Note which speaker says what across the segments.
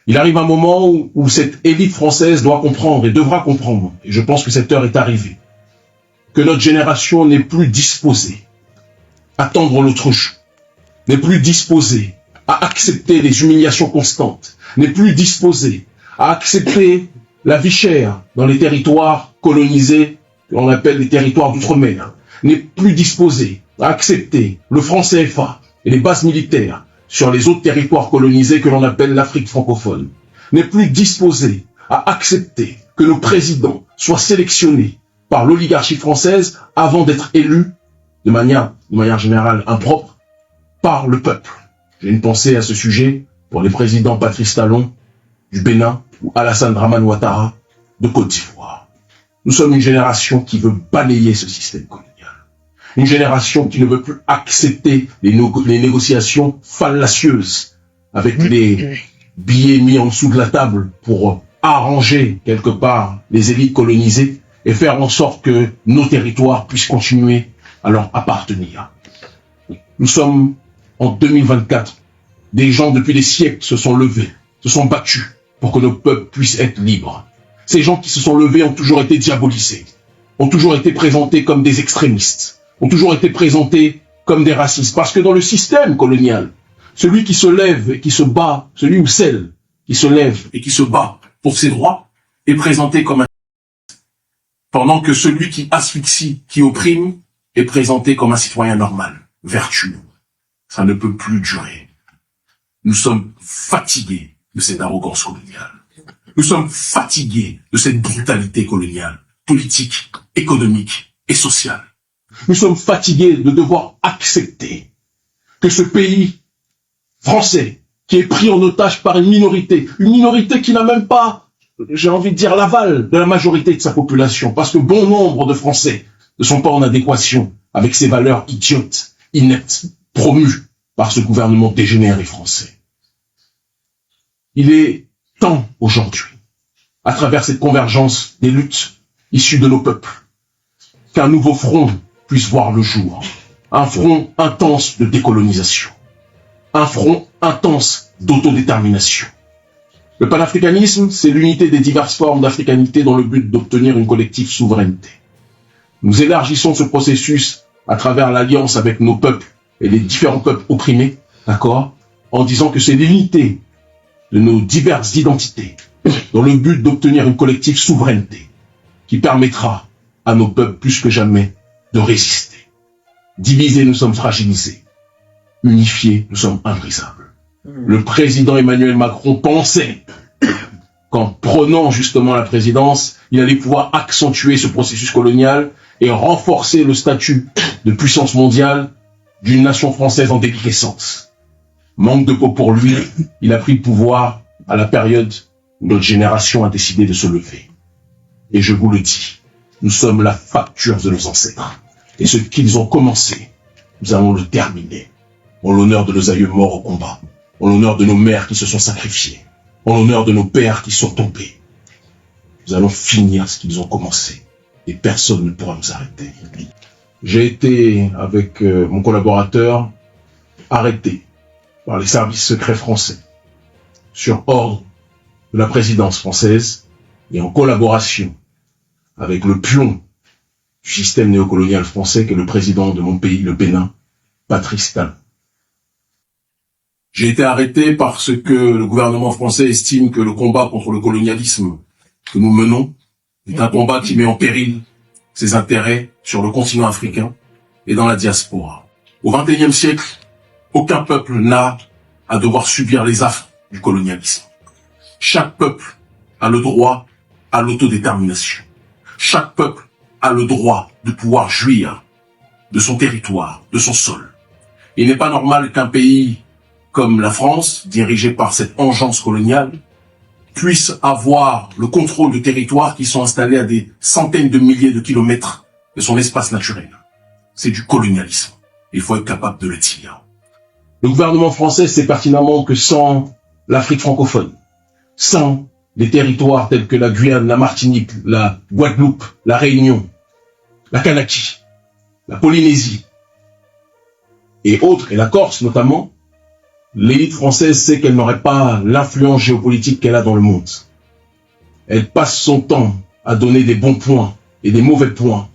Speaker 1: Il arrive un moment où cette élite française doit comprendre et devra comprendre, et je pense que cette heure est arrivée, que notre génération n'est plus disposée à tendre l'autre joue, n'est plus disposée à accepter les humiliations constantes, n'est plus disposée à accepter la vie chère dans les territoires colonisés, que l'on appelle les territoires d'outre-mer, n'est plus disposée à accepter le franc CFA et les bases militaires sur les autres territoires colonisés que l'on appelle l'Afrique francophone, n'est plus disposée à accepter que nos présidents soient sélectionnés par l'oligarchie française avant d'être élus de manière générale impropre par le peuple. J'ai une pensée à ce sujet pour les présidents Patrice Talon du Bénin ou Alassane Dramane Ouattara de Côte d'Ivoire. Nous sommes une génération qui veut balayer ce système colonial. Une génération qui ne veut plus accepter les négociations fallacieuses avec les billets mis en dessous de la table pour arranger quelque part les élites colonisées et faire en sorte que nos territoires puissent continuer à leur appartenir. Nous sommes en 2024. Des gens depuis des siècles se sont levés, se sont battus pour que nos peuples puissent être libres. Ces gens qui se sont levés ont toujours été diabolisés, ont toujours été présentés comme des extrémistes, ont toujours été présentés comme des racistes. Parce que dans le système colonial, celui qui se lève et qui se bat, celui ou celle qui se lève et qui se bat pour ses droits, est présenté comme un pendant que celui qui asphyxie, qui opprime, est présenté comme un citoyen normal, vertueux. Ça ne peut plus durer. Nous sommes fatigués de cette arrogance coloniale. Nous sommes fatigués de cette brutalité coloniale, politique, économique et sociale. Nous sommes fatigués de devoir accepter que ce pays français, qui est pris en otage par une minorité qui n'a même pas, j'ai envie de dire, l'aval de la majorité de sa population, parce que bon nombre de Français ne sont pas en adéquation avec ces valeurs idiotes, ineptes, promues par ce gouvernement dégénéré français. Il est temps aujourd'hui, à travers cette convergence des luttes issues de nos peuples, qu'un nouveau front puisse voir le jour. Un front intense de décolonisation. Un front intense d'autodétermination. Le panafricanisme, c'est l'unité des diverses formes d'africanité dans le but d'obtenir une collective souveraineté. Nous élargissons ce processus à travers l'alliance avec nos peuples et les différents peuples opprimés, d'accord, en disant que c'est l'unité de nos diverses identités dans le but d'obtenir une collective souveraineté qui permettra à nos peuples plus que jamais de résister. Divisés, nous sommes fragilisés. Unifiés, nous sommes imbrisables. Le président Emmanuel Macron pensait qu'en prenant justement la présidence, il allait pouvoir accentuer ce processus colonial et renforcer le statut de puissance mondiale d'une nation française en déliquescence. Manque de peau pour lui, il a pris le pouvoir à la période où notre génération a décidé de se lever. Et je vous le dis, nous sommes la facture de nos ancêtres. Et ce qu'ils ont commencé, nous allons le terminer. En l'honneur de nos aïeux morts au combat, en l'honneur de nos mères qui se sont sacrifiées, en l'honneur de nos pères qui sont tombés. Nous allons finir ce qu'ils ont commencé. Et personne ne pourra nous arrêter. J'ai été, avec mon collaborateur, arrêté par les services secrets français, sur ordre de la présidence française, et en collaboration avec le pion du système néocolonial français, qui est le président de mon pays, le Bénin, Patrice Talon. J'ai été arrêté parce que le gouvernement français estime que le combat contre le colonialisme que nous menons est un combat qui met en péril ses intérêts sur le continent africain et dans la diaspora. Au XXIe siècle, aucun peuple n'a à devoir subir les affres du colonialisme. Chaque peuple a le droit à l'autodétermination. Chaque peuple a le droit de pouvoir jouir de son territoire, de son sol. Il n'est pas normal qu'un pays comme la France, dirigé par cette engeance coloniale, puisse avoir le contrôle de territoires qui sont installés à des centaines de milliers de kilomètres de son espace naturel. C'est du colonialisme. Il faut être capable de le dire. Le gouvernement français sait pertinemment que sans l'Afrique francophone, sans les territoires tels que la Guyane, la Martinique, la Guadeloupe, la Réunion, la Kanaki, la Polynésie et autres, et la Corse notamment, L'élite française sait qu'elle n'aurait pas l'influence géopolitique qu'elle a dans le monde. Elle passe son temps à donner des bons points et des mauvais points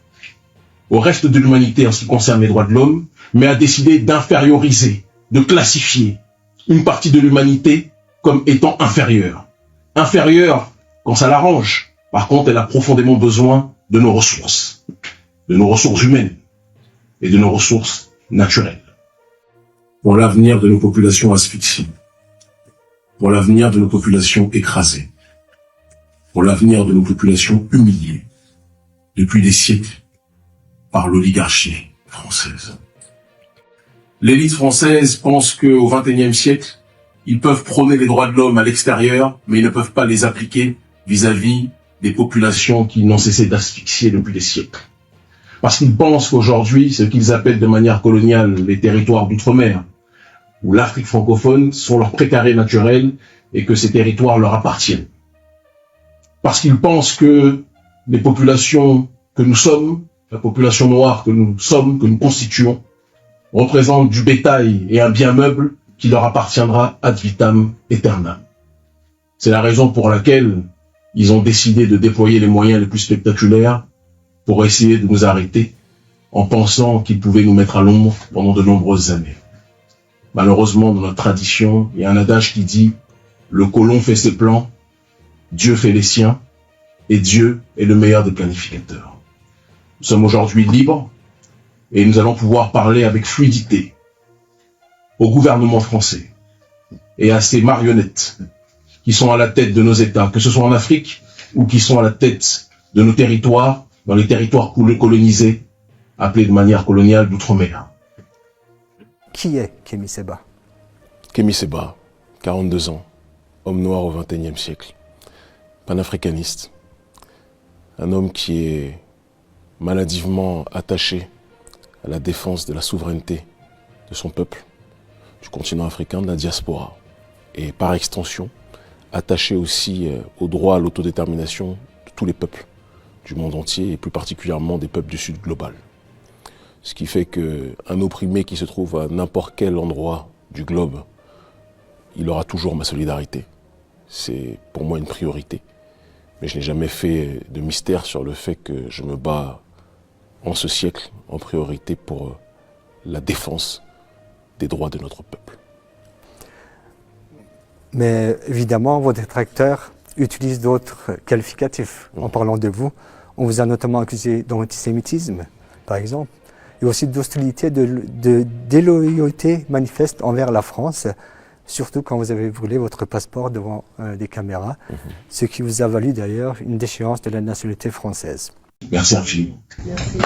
Speaker 1: au reste de l'humanité en ce qui concerne les droits de l'homme, mais a décidé d'inférioriser, de classifier une partie de l'humanité comme étant inférieure. Inférieure quand ça l'arrange. Par contre, elle a profondément besoin de nos ressources humaines et de nos ressources naturelles. Pour l'avenir de nos populations asphyxiées, pour l'avenir de nos populations écrasées, pour l'avenir de nos populations humiliées, depuis des siècles, par l'oligarchie française. L'élite française pense qu'au XXIe siècle, ils peuvent prôner les droits de l'homme à l'extérieur, mais ils ne peuvent pas les appliquer vis-à-vis des populations qui n'ont cessé d'asphyxier depuis des siècles. Parce qu'ils pensent qu'aujourd'hui, ce qu'ils appellent de manière coloniale les territoires d'outre-mer, ou l'Afrique francophone, sont leurs précarés naturels et que ces territoires leur appartiennent. Parce qu'ils pensent que les populations que nous sommes, la population noire que nous sommes, que nous constituons, représentent du bétail et un bien meuble qui leur appartiendra ad vitam aeternam. C'est la raison pour laquelle ils ont décidé de déployer les moyens les plus spectaculaires pour essayer de nous arrêter en pensant qu'ils pouvaient nous mettre à l'ombre pendant de nombreuses années. Malheureusement, dans notre tradition, il y a un adage qui dit « Le colon fait ses plans, Dieu fait les siens, et Dieu est le meilleur des planificateurs. » Nous sommes aujourd'hui libres, et nous allons pouvoir parler avec fluidité au gouvernement français et à ces marionnettes qui sont à la tête de nos États, que ce soit en Afrique ou qui sont à la tête de nos territoires, dans les territoires colonisés, appelés de manière coloniale d'outre-mer.
Speaker 2: Qui est Kémy Séba?
Speaker 3: Kémy Séba, 42 ans, homme noir au XXIe siècle, panafricaniste, un homme qui est maladivement attaché à la défense de la souveraineté de son peuple, du continent africain, de la diaspora, et par extension, attaché aussi au droit à l'autodétermination de tous les peuples du monde entier, et plus particulièrement des peuples du Sud global. Ce qui fait qu'un opprimé qui se trouve à n'importe quel endroit du globe, il aura toujours ma solidarité. C'est pour moi une priorité. Mais je n'ai jamais fait de mystère sur le fait que je me bats en ce siècle en priorité pour la défense des droits de notre peuple.
Speaker 2: Mais évidemment, vos détracteurs utilisent d'autres qualificatifs. En parlant de vous, on vous a notamment accusé d'antisémitisme, par exemple, et aussi d'hostilité, de déloyauté manifeste envers la France, surtout quand vous avez brûlé votre passeport devant des caméras, ce qui vous a valu d'ailleurs une déchéance de la nationalité française.
Speaker 1: Merci infiniment.
Speaker 4: Merci.